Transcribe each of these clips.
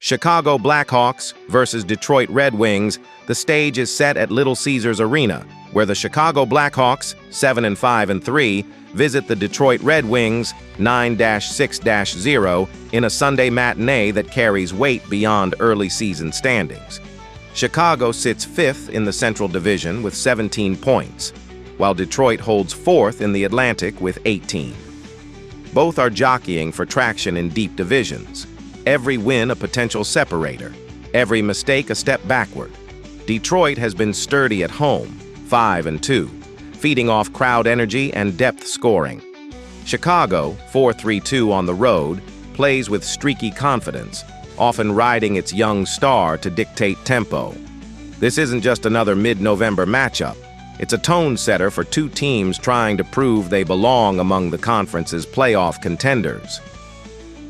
Chicago Blackhawks versus Detroit Red Wings. The stage is set at Little Caesars Arena, where the Chicago Blackhawks, 7-5-3, visit the Detroit Red Wings, 9-6-0, in a Sunday matinee that carries weight beyond early season standings. Chicago sits 5th in the Central Division with 17 points, while Detroit holds 4th in the Atlantic with 18. Both are jockeying for traction in deep divisions. Every win a potential separator, every mistake a step backward. Detroit has been sturdy at home, 5-2, feeding off crowd energy and depth scoring. Chicago, 4-3-2 on the road, plays with streaky confidence, often riding its young star to dictate tempo. This isn't just another mid-November matchup. It's a tone setter for two teams trying to prove they belong among the conference's playoff contenders.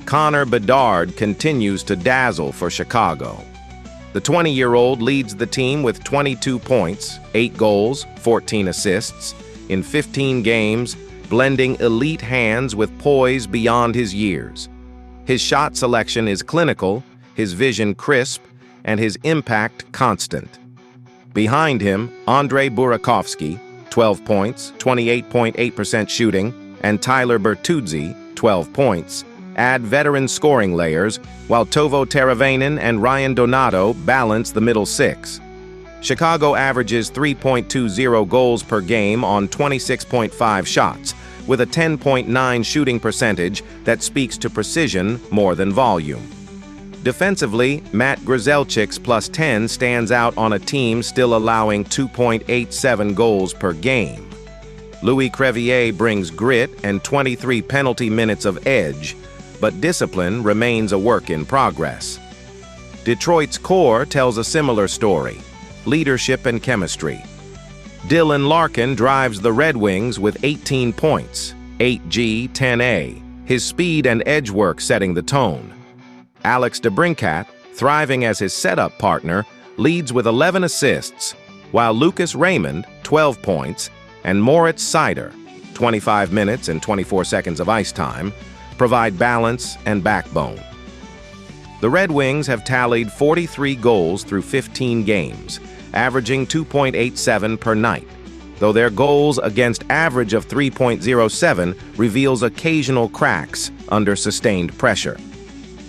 Connor Bedard continues to dazzle for Chicago. The 20-year-old leads the team with 22 points, 8 goals, 14 assists, in 15 games, blending elite hands with poise beyond his years. His shot selection is clinical, his vision crisp, and his impact constant. Behind him, Andrei Burakovsky, 12 points, 28.8% shooting, and Tyler Bertuzzi, 12 points, add veteran scoring layers, while Tovo Teravainen and Ryan Donato balance the middle six. Chicago averages 3.20 goals per game on 26.5 shots, with a 10.9 shooting percentage that speaks to precision more than volume. Defensively, Matt Grzelcyk's +10 stands out on a team still allowing 2.87 goals per game. Louis Crevier brings grit and 23 penalty minutes of edge, but discipline remains a work in progress. Detroit's core tells a similar story: leadership and chemistry. Dylan Larkin drives the Red Wings with 18 points, 8G, 10A, his speed and edge work setting the tone. Alex DeBrincat, thriving as his setup partner, leads with 11 assists, while Lucas Raymond, 12 points, and Moritz Seider, 25 minutes and 24 seconds of ice time, provide balance and backbone. The Red Wings have tallied 43 goals through 15 games, averaging 2.87 per night, though their goals against average of 3.07 reveals occasional cracks under sustained pressure.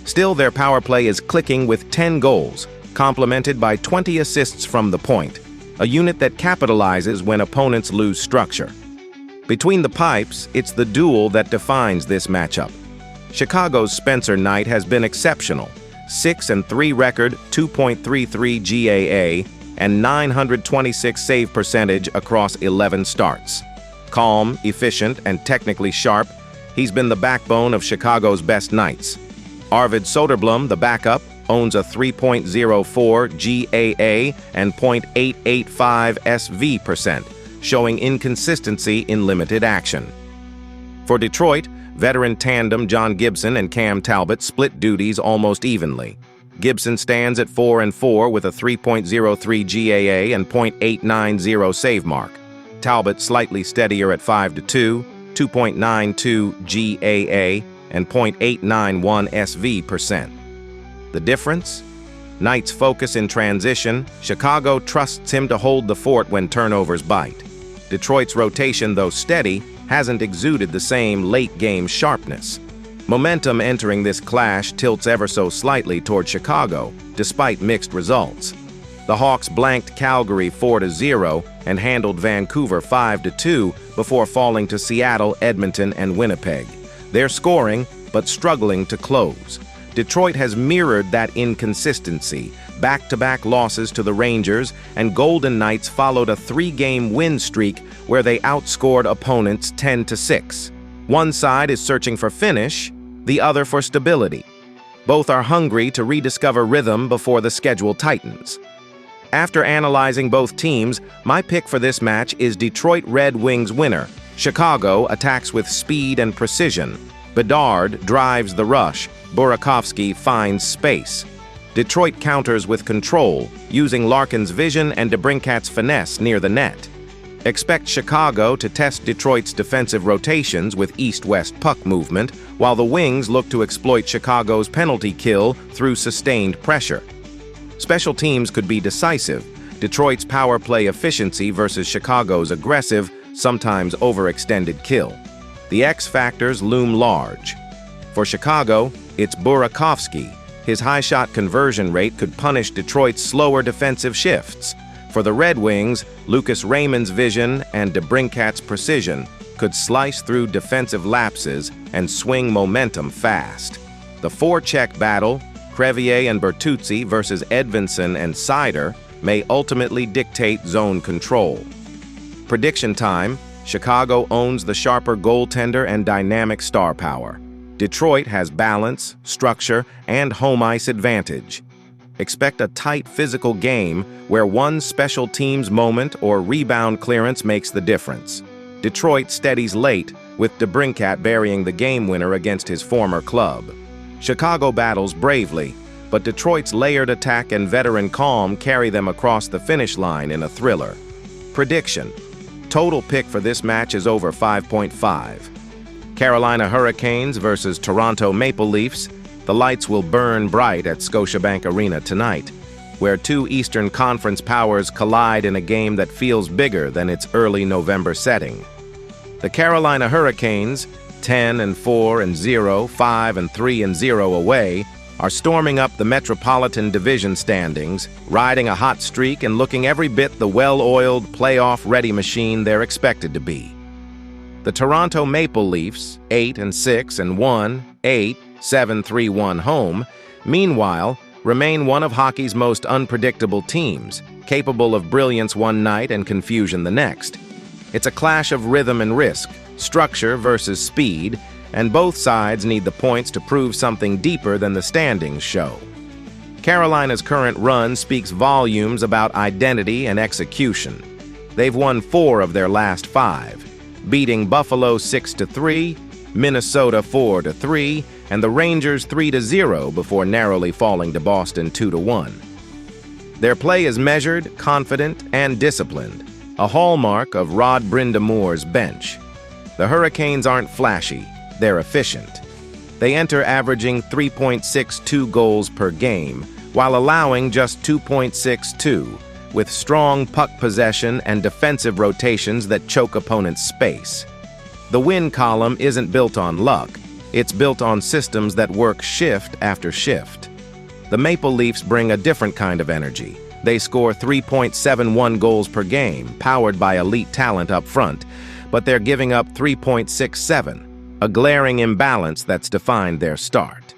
Still, their power play is clicking with 10 goals, complemented by 20 assists from the point, a unit that capitalizes when opponents lose structure. Between the pipes, it's the duel that defines this matchup. Chicago's Spencer Knight has been exceptional, 6-3 record, 2.33 GAA, and 926 save percentage across 11 starts. Calm, efficient, and technically sharp, he's been the backbone of Chicago's best nights. Arvid Soderblom, the backup, owns a 3.04 GAA and 0.885 SV percent, showing inconsistency in limited action. For Detroit, veteran tandem John Gibson and Cam Talbot split duties almost evenly. Gibson stands at 4-4 with a 3.03 GAA and 0.890 save mark. Talbot slightly steadier at 5-2, 2.92 GAA, and 0.891 SV percent. The difference? Knight's focus in transition. Chicago trusts him to hold the fort when turnovers bite. Detroit's rotation, though steady, hasn't exuded the same late-game sharpness. Momentum entering this clash tilts ever so slightly toward Chicago, despite mixed results. The Hawks blanked Calgary 4-0 and handled Vancouver 5-2 before falling to Seattle, Edmonton, and Winnipeg. They're scoring, but struggling to close. Detroit has mirrored that inconsistency. Back-to-back losses to the Rangers, and Golden Knights followed a 3-game win streak where they outscored opponents 10-6. One side is searching for finish, the other for stability. Both are hungry to rediscover rhythm before the schedule tightens. After analyzing both teams, my pick for this match is Detroit Red Wings winner. Chicago attacks with speed and precision. Bedard drives the rush. Burakovsky finds space. Detroit counters with control, using Larkin's vision and DeBrincat's finesse near the net. Expect Chicago to test Detroit's defensive rotations with east-west puck movement, while the Wings look to exploit Chicago's penalty kill through sustained pressure. Special teams could be decisive. Detroit's power play efficiency versus Chicago's aggressive, sometimes overextended kill. The X factors loom large. For Chicago, it's Burakovsky. His high shot conversion rate could punish Detroit's slower defensive shifts. For the Red Wings, Lucas Raymond's vision and DeBrincat's precision could slice through defensive lapses and swing momentum fast. The forecheck battle, Crevier and Bertuzzi versus Edvinson and Seider, may ultimately dictate zone control. Prediction time: Chicago owns the sharper goaltender and dynamic star power. Detroit has balance, structure, and home ice advantage. Expect a tight physical game where one special teams moment or rebound clearance makes the difference. Detroit steadies late, with DeBrincat burying the game winner against his former club. Chicago battles bravely, but Detroit's layered attack and veteran calm carry them across the finish line in a thriller. Prediction: total pick for this match is over 5.5. Carolina Hurricanes versus Toronto Maple Leafs. The lights will burn bright at Scotiabank Arena tonight, where two Eastern Conference powers collide in a game that feels bigger than its early November setting. The Carolina Hurricanes, 10-4-0, 5-3-0 away, are storming up the Metropolitan Division standings, riding a hot streak and looking every bit the well-oiled, playoff-ready machine they're expected to be. The Toronto Maple Leafs, 8-6-1, 7-3-1 home, meanwhile, remain one of hockey's most unpredictable teams, capable of brilliance one night and confusion the next. It's a clash of rhythm and risk, structure versus speed, and both sides need the points to prove something deeper than the standings show. Carolina's current run speaks volumes about identity and execution. They've won 4 of their last 5, beating Buffalo 6-3, Minnesota 4-3, and the Rangers 3-0 before narrowly falling to Boston 2-1. Their play is measured, confident, and disciplined, a hallmark of Rod Brindamore's bench. The Hurricanes aren't flashy, they're efficient. They enter averaging 3.62 goals per game, while allowing just 2.62, with strong puck possession and defensive rotations that choke opponents' space. The win column isn't built on luck. It's built on systems that work shift after shift. The Maple Leafs bring a different kind of energy. They score 3.71 goals per game, powered by elite talent up front, but they're giving up 3.67, a glaring imbalance that's defined their start.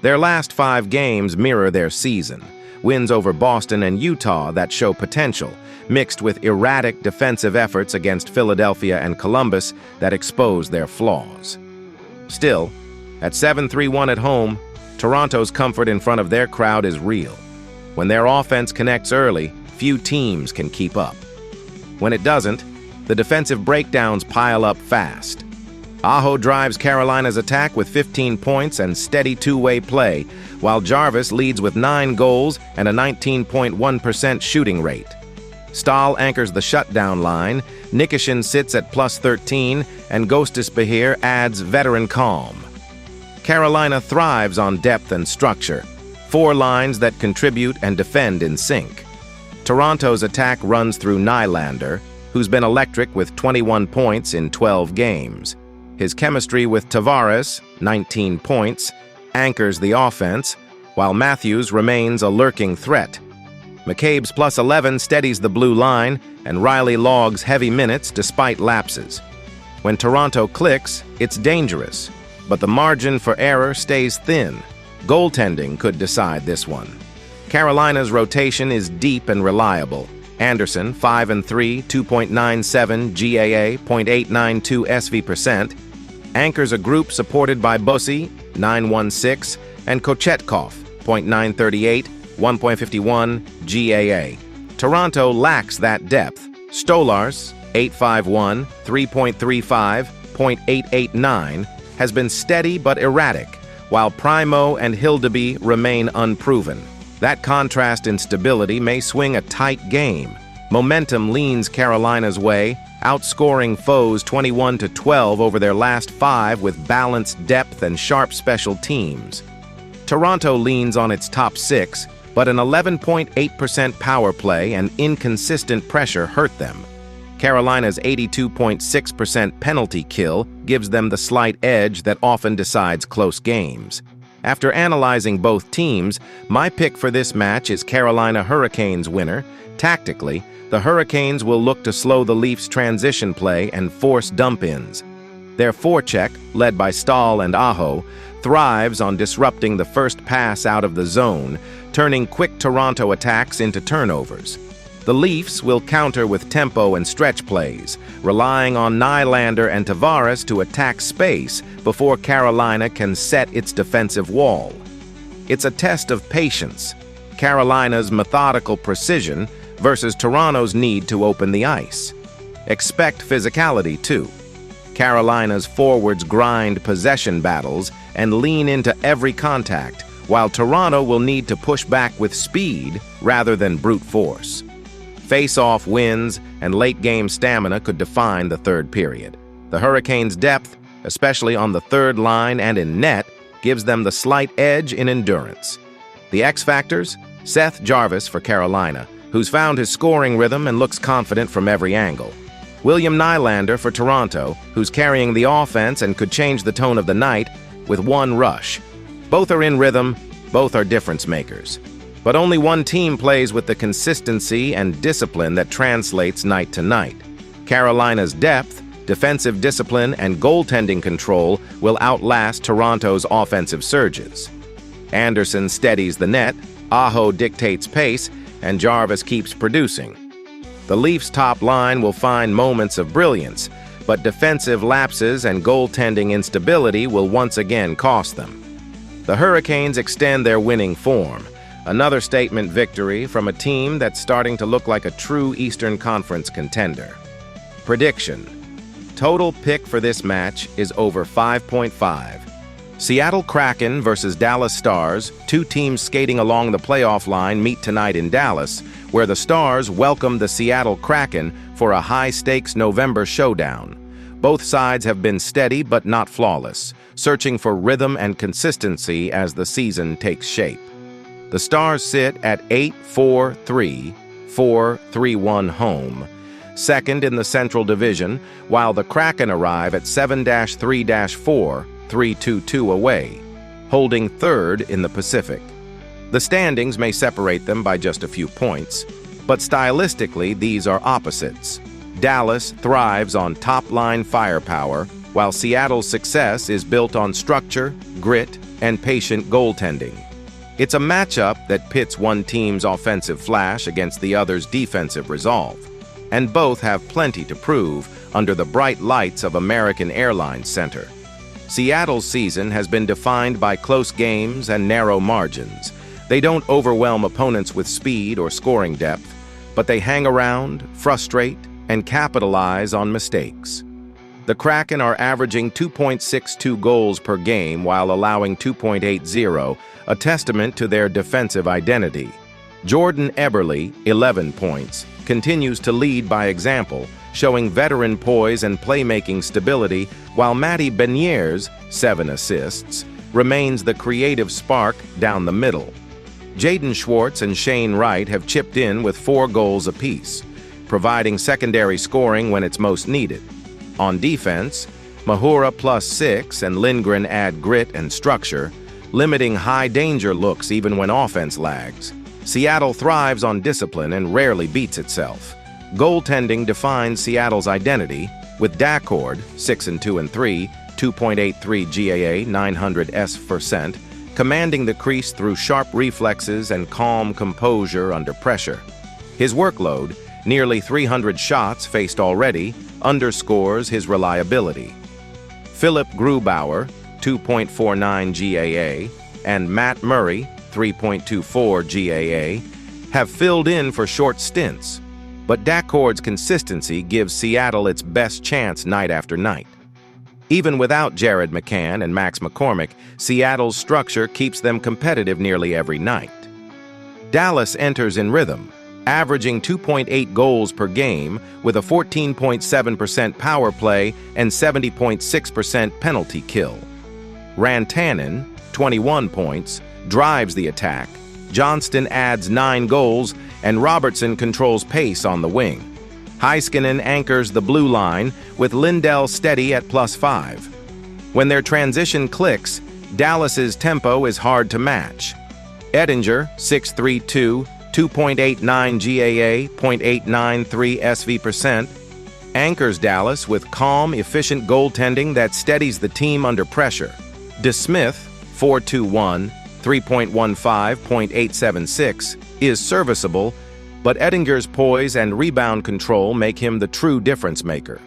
Their last 5 games mirror their season. Wins over Boston and Utah that show potential, mixed with erratic defensive efforts against Philadelphia and Columbus that expose their flaws. Still, at 7-3-1 at home, Toronto's comfort in front of their crowd is real. When their offense connects early, few teams can keep up. When it doesn't, the defensive breakdowns pile up fast. Aho drives Carolina's attack with 15 points and steady two-way play, while Jarvis leads with 9 goals and a 19.1% shooting rate. Stahl anchors the shutdown line, Nikishin sits at +13, and Gostisbehere adds veteran calm. Carolina thrives on depth and structure, 4 lines that contribute and defend in sync. Toronto's attack runs through Nylander, who's been electric with 21 points in 12 games. His chemistry with Tavares, 19 points, anchors the offense, while Matthews remains a lurking threat. McCabe's +11 steadies the blue line, and Riley logs heavy minutes despite lapses. When Toronto clicks, it's dangerous, but the margin for error stays thin. Goaltending could decide this one. Carolina's rotation is deep and reliable. Anderson, 5-3, 2.97 GAA, .892 SV%, anchors a group supported by Bossy, 916, and Kochetkov, .938, 1.51 GAA. Toronto lacks that depth. Stolars, 851, 3.35, .889, has been steady but erratic, while Primo and Hildeby remain unproven. That contrast in stability may swing a tight game. Momentum leans Carolina's way, outscoring foes 21-12 over their last 5 with balanced depth and sharp special teams. Toronto leans on its top 6, but an 11.8% power play and inconsistent pressure hurt them. Carolina's 82.6% penalty kill gives them the slight edge that often decides close games. After analyzing both teams, my pick for this match is Carolina Hurricanes winner. Tactically, the Hurricanes will look to slow the Leafs' transition play and force dump-ins. Their forecheck, led by Stahl and Aho, thrives on disrupting the first pass out of the zone, turning quick Toronto attacks into turnovers. The Leafs will counter with tempo and stretch plays, relying on Nylander and Tavares to attack space before Carolina can set its defensive wall. It's a test of patience, Carolina's methodical precision versus Toronto's need to open the ice. Expect physicality, too. Carolina's forwards grind possession battles and lean into every contact, while Toronto will need to push back with speed rather than brute force. Face-off wins and late-game stamina could define the third period. The Hurricanes' depth, especially on the third line and in net, gives them the slight edge in endurance. The X factors? Seth Jarvis for Carolina, who's found his scoring rhythm and looks confident from every angle. William Nylander for Toronto, who's carrying the offense and could change the tone of the night with one rush. Both are in rhythm, both are difference makers. But only one team plays with the consistency and discipline that translates night to night. Carolina's depth, defensive discipline, and goaltending control will outlast Toronto's offensive surges. Anderson steadies the net, Aho dictates pace, and Jarvis keeps producing. The Leafs' top line will find moments of brilliance, but defensive lapses and goaltending instability will once again cost them. The Hurricanes extend their winning form. Another statement victory from a team that's starting to look like a true Eastern Conference contender. Prediction: total pick for this match is over 5.5. Seattle Kraken versus Dallas Stars, 2 teams skating along the playoff line, meet tonight in Dallas, where the Stars welcome the Seattle Kraken for a high-stakes November showdown. Both sides have been steady but not flawless, searching for rhythm and consistency as the season takes shape. The Stars sit at 8-4-3, 4-3-1 home, second in the Central Division, while the Kraken arrive at 7-3-4, 3-2-2 away, holding third in the Pacific. The standings may separate them by just a few points, but stylistically these are opposites. Dallas thrives on top-line firepower, while Seattle's success is built on structure, grit, and patient goaltending. It's a matchup that pits one team's offensive flash against the other's defensive resolve, and both have plenty to prove under the bright lights of American Airlines Center. Seattle's season has been defined by close games and narrow margins. They don't overwhelm opponents with speed or scoring depth, but they hang around, frustrate, and capitalize on mistakes. The Kraken are averaging 2.62 goals per game while allowing 2.80, a testament to their defensive identity. Jordan Eberle, 11 points, continues to lead by example, showing veteran poise and playmaking stability, while Matty Beniers, 7 assists, remains the creative spark down the middle. Jaden Schwartz and Shane Wright have chipped in with 4 goals apiece, providing secondary scoring when it's most needed. On defense, Mahura +6 and Lindgren add grit and structure, limiting high-danger looks even when offense lags. Seattle thrives on discipline and rarely beats itself. Goaltending defines Seattle's identity, with Dacord, 6-2-3, 2.83 GAA, 900 S%, commanding the crease through sharp reflexes and calm composure under pressure. His workload, nearly 300 shots faced already, underscores his reliability. Philip Grubauer, 2.49 GAA, and Matt Murray, 3.24 GAA, have filled in for short stints, but Dacord's consistency gives Seattle its best chance night after night. Even without Jared McCann and Max McCormick, Seattle's structure keeps them competitive nearly every night. Dallas enters in rhythm. averaging 2.8 goals per game with a 14.7% power play and 70.6% penalty kill. Rantanen, 21 points, drives the attack. Johnston adds 9 goals, and Robertson controls pace on the wing. Heiskanen anchors the blue line, with Lindell steady at +5. When their transition clicks, Dallas's tempo is hard to match. Edinger, 6'3", 2.89 GAA, .893 SV%, anchors Dallas with calm, efficient goaltending that steadies the team under pressure. DeSmith, 4'21", 3.15, .876, is serviceable, but Edinger's poise and rebound control make him the true difference maker.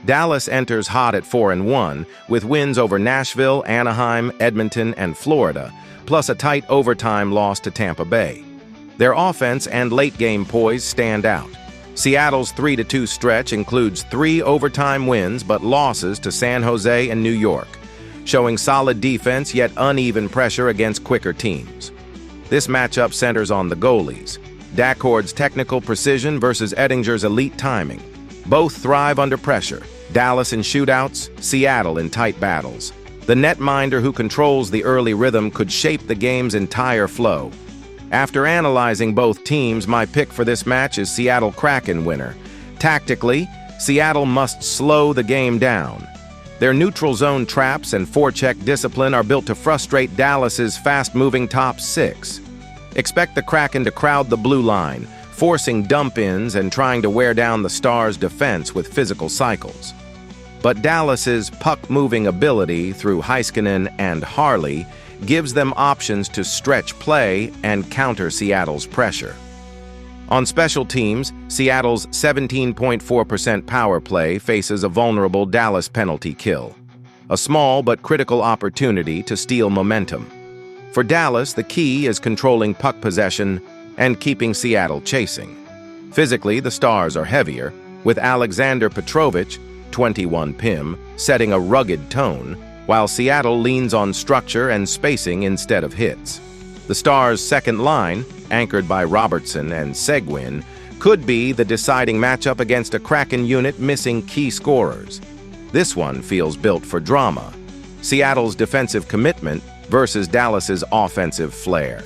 Dallas enters hot at 4-1, with wins over Nashville, Anaheim, Edmonton, and Florida, plus a tight overtime loss to Tampa Bay. Their offense and late-game poise stand out. Seattle's 3-2 stretch includes 3 overtime wins but losses to San Jose and New York, showing solid defense yet uneven pressure against quicker teams. This matchup centers on the goalies. Dacord's technical precision versus Edinger's elite timing. Both thrive under pressure. Dallas in shootouts, Seattle in tight battles. The netminder who controls the early rhythm could shape the game's entire flow. After analyzing both teams, my pick for this match is Seattle Kraken winner. Tactically, Seattle must slow the game down. Their neutral zone traps and forecheck discipline are built to frustrate Dallas's fast-moving top 6. Expect the Kraken to crowd the blue line, forcing dump-ins and trying to wear down the Stars' defense with physical cycles. But Dallas's puck-moving ability through Heiskanen and Harley gives them options to stretch play and counter Seattle's pressure. On special teams, Seattle's 17.4% power play faces a vulnerable Dallas penalty kill, a small but critical opportunity to steal momentum. For Dallas, the key is controlling puck possession and keeping Seattle chasing. Physically, the Stars are heavier, with Alexander Petrovich, 21 PIM, setting a rugged tone, while Seattle leans on structure and spacing instead of hits. The Stars' second line, anchored by Robertson and Seguin, could be the deciding matchup against a Kraken unit missing key scorers. This one feels built for drama. Seattle's defensive commitment versus Dallas's offensive flair.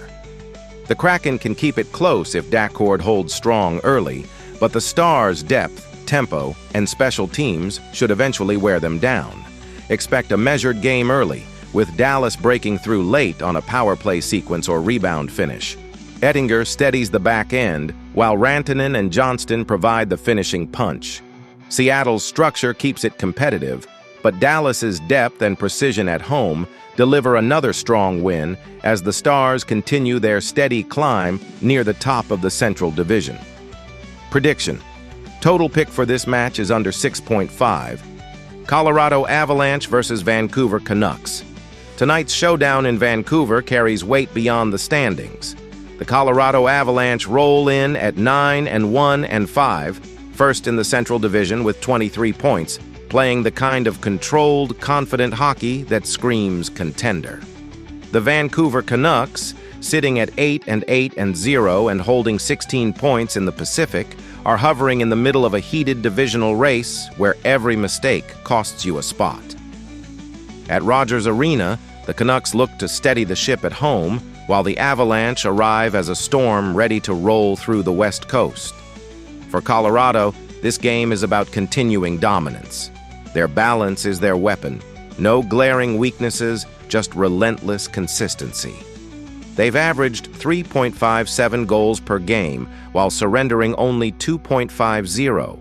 The Kraken can keep it close if Dacord holds strong early, but the Stars' depth, tempo, and special teams should eventually wear them down. Expect a measured game early, with Dallas breaking through late on a power play sequence or rebound finish. Edinger steadies the back end, while Rantanen and Johnston provide the finishing punch. Seattle's structure keeps it competitive, but Dallas's depth and precision at home deliver another strong win as the Stars continue their steady climb near the top of the Central Division. Prediction: total pick for this match is under 6.5. Colorado Avalanche versus Vancouver Canucks. Tonight's showdown in Vancouver carries weight beyond the standings. The Colorado Avalanche roll in at 9-1-5, first in the Central Division with 23 points, playing the kind of controlled, confident hockey that screams contender. The Vancouver Canucks, sitting at 8-8-0 and holding 16 points in the Pacific, are hovering in the middle of a heated divisional race where every mistake costs you a spot. At Rogers Arena, the Canucks look to steady the ship at home, while the Avalanche arrive as a storm ready to roll through the West Coast. For Colorado, this game is about continuing dominance. Their balance is their weapon. No glaring weaknesses, just relentless consistency. They've averaged 3.57 goals per game while surrendering only 2.50,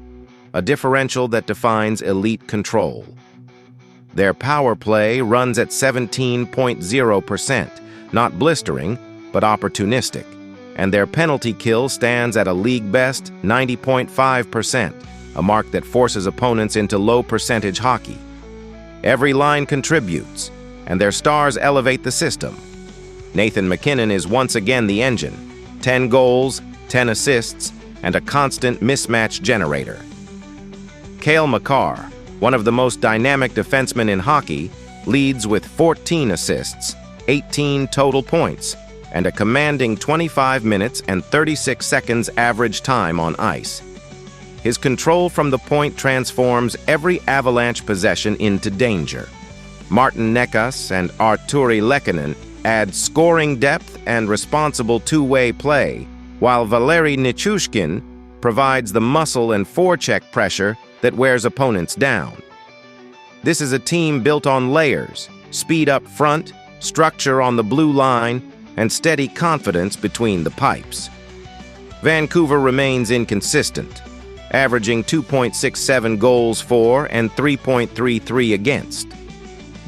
a differential that defines elite control. Their power play runs at 17.0%, not blistering, but opportunistic, and their penalty kill stands at a league-best 90.5%, a mark that forces opponents into low-percentage hockey. Every line contributes, and their Stars elevate the system. Nathan MacKinnon is once again the engine, 10 goals, 10 assists, and a constant mismatch generator. Cale Makar, one of the most dynamic defensemen in hockey, leads with 14 assists, 18 total points, and a commanding 25 minutes and 36 seconds average time on ice. His control from the point transforms every Avalanche possession into danger. Martin Necas and Arturi Lehkonen add scoring depth and responsible two-way play, while Valeri Nichushkin provides the muscle and forecheck pressure that wears opponents down. This is a team built on layers, speed up front, structure on the blue line, and steady confidence between the pipes. Vancouver remains inconsistent, averaging 2.67 goals for and 3.33 against.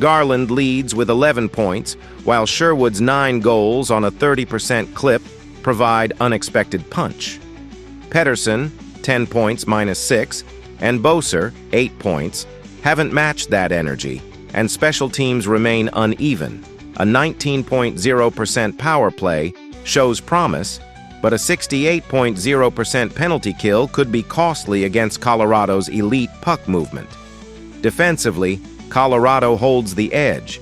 Garland leads with 11 points, while Sherwood's 9 goals on a 30% clip provide unexpected punch. Pettersson, 10 points minus 6, and Boser, 8 points, haven't matched that energy, and special teams remain uneven. A 19.0% power play shows promise, but a 68.0% penalty kill could be costly against Colorado's elite puck movement. Defensively, Colorado holds the edge.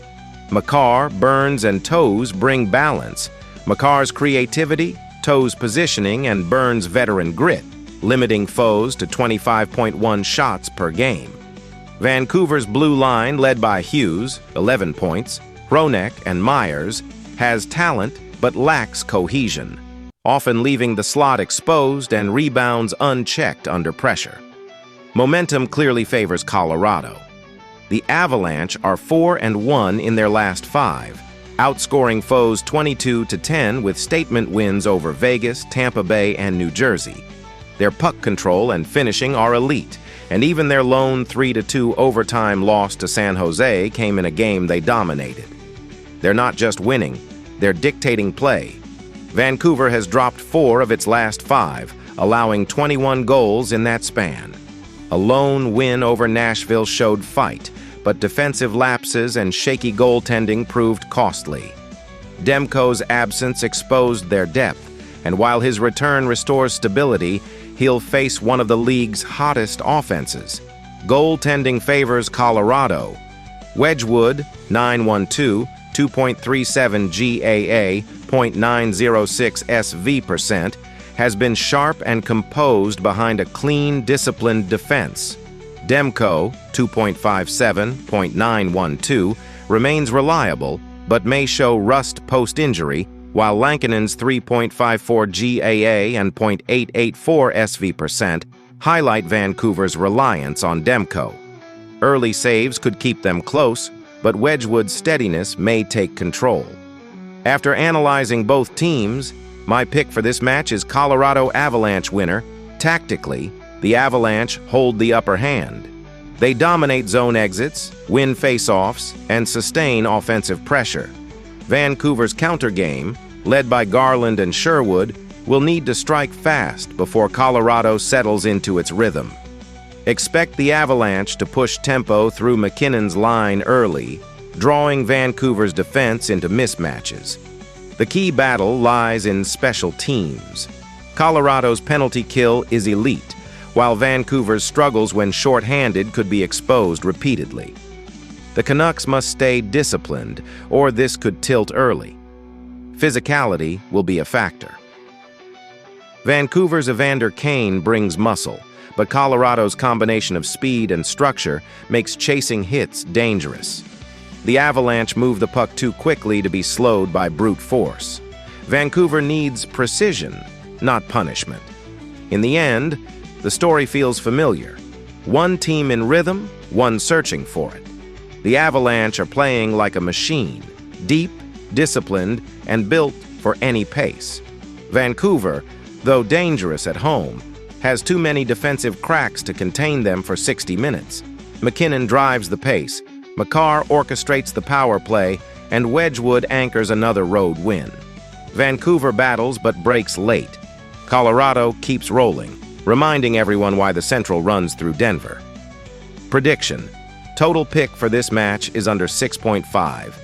Makar, Burns, and Toews bring balance. Makar's creativity, Toews' positioning, and Burns' veteran grit, limiting foes to 25.1 shots per game. Vancouver's blue line, led by Hughes, 11 points, Hronek, and Myers, has talent but lacks cohesion, often leaving the slot exposed and rebounds unchecked under pressure. Momentum clearly favors Colorado. The Avalanche are 4-1 in their last 5, outscoring foes 22-10 with statement wins over Vegas, Tampa Bay, and New Jersey. Their puck control and finishing are elite, and even their lone 3-2 overtime loss to San Jose came in a game they dominated. They're not just winning, they're dictating play. Vancouver has dropped 4 of its last 5, allowing 21 goals in that span. A lone win over Nashville showed fight, but defensive lapses and shaky goaltending proved costly. Demko's absence exposed their depth, and while his return restores stability, he'll face one of the league's hottest offenses. Goaltending favors Colorado. Wedgwood, 9-1-2, 2.37 GAA, .906 SV%, has been sharp and composed behind a clean, disciplined defense. Demko, 2.57, .912, remains reliable, but may show rust post-injury, while Lankinen's 3.54 GAA and .884 SV% highlight Vancouver's reliance on Demko. Early saves could keep them close, but Wedgwood's steadiness may take control. After analyzing both teams, my pick for this match is Colorado Avalanche winner. Tactically, the Avalanche hold the upper hand. They dominate zone exits, win face-offs, and sustain offensive pressure. Vancouver's counter game, led by Garland and Sherwood, will need to strike fast before Colorado settles into its rhythm. Expect the Avalanche to push tempo through McKinnon's line early, drawing Vancouver's defense into mismatches. The key battle lies in special teams. Colorado's penalty kill is elite, while Vancouver's struggles when short-handed could be exposed repeatedly. The Canucks must stay disciplined, or this could tilt early. Physicality will be a factor. Vancouver's Evander Kane brings muscle, but Colorado's combination of speed and structure makes chasing hits dangerous. The Avalanche move the puck too quickly to be slowed by brute force. Vancouver needs precision, not punishment. In the end, the story feels familiar. One team in rhythm, one searching for it. The Avalanche are playing like a machine, deep, disciplined, and built for any pace. Vancouver, though dangerous at home, has too many defensive cracks to contain them for 60 minutes. McKinnon drives the pace, Makar orchestrates the power play, and Wedgwood anchors another road win. Vancouver battles but breaks late. Colorado keeps rolling, reminding everyone why the Central runs through Denver. Prediction: total pick for this match is under 6.5.